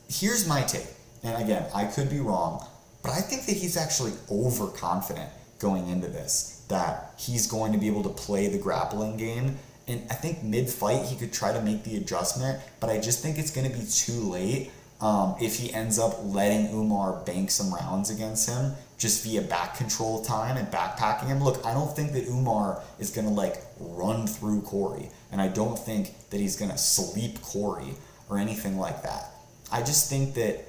here's my take, and again, I could be wrong, but I think that he's actually overconfident going into this, that he's going to be able to play the grappling game. And I think mid-fight he could try to make the adjustment, but I just think it's going to be too late if he ends up letting Umar bank some rounds against him just via back control time and backpacking him. Look, I don't think that Umar is going to like run through Corey, and I don't think that he's going to sleep Corey or anything like that. I just think that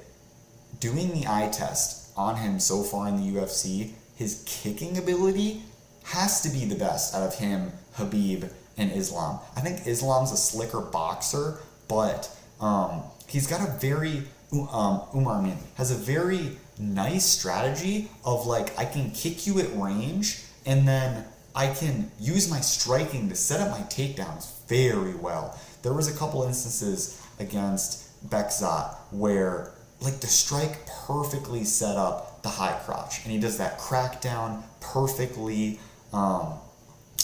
doing the eye test on him so far in the UFC, his kicking ability has to be the best out of him, Khabib, and Islam. I think Islam's a slicker boxer, but he's got a very, has a very nice strategy of like, I can kick you at range, and then I can use my striking to set up my takedowns very well. There was a couple instances against Bekzat where like the strike perfectly set up the high crotch, and he does that crackdown perfectly.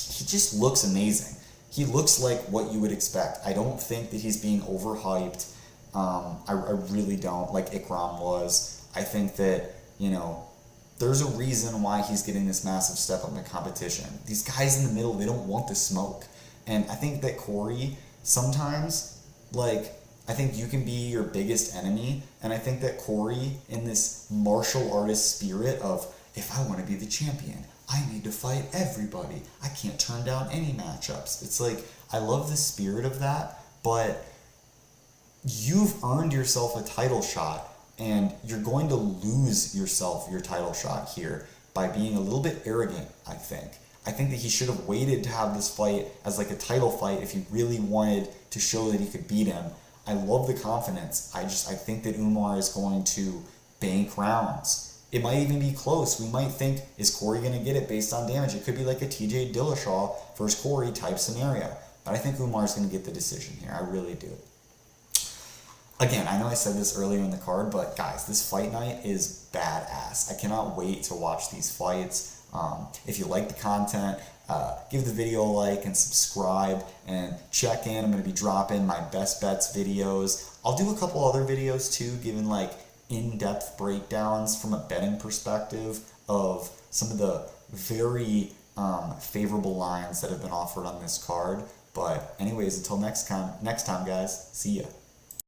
He just looks amazing. He looks like what you would expect. I don't think that he's being overhyped. I really don't, like Ikram was. I think that, you know, there's a reason why he's getting this massive step up in the competition. These guys in the middle, they don't want the smoke. And I think that Corey, sometimes, like, I think you can be your biggest enemy. And I think that Corey, in this martial artist spirit of, if I want to be the champion, I need to fight everybody. I can't turn down any matchups. It's like, I love the spirit of that, but you've earned yourself a title shot, and you're going to lose yourself your title shot here by being a little bit arrogant, I think. I think that he should have waited to have this fight as like a title fight if he really wanted to show that he could beat him. I love the confidence. I think that Umar is going to bank rounds. It might even be close. We might think, is Corey going to get it based on damage? It could be like a TJ Dillashaw versus Corey type scenario. But I think Umar's going to get the decision here. I really do. Again, I know I said this earlier in the card, but guys, this fight night is badass. I cannot wait to watch these fights. If you like the content, give the video a like and subscribe and check in. I'm going to be dropping my best bets videos. I'll do a couple other videos too, giving like in-depth breakdowns from a betting perspective of some of the very favorable lines that have been offered on this card. But anyways, until next time guys, see ya.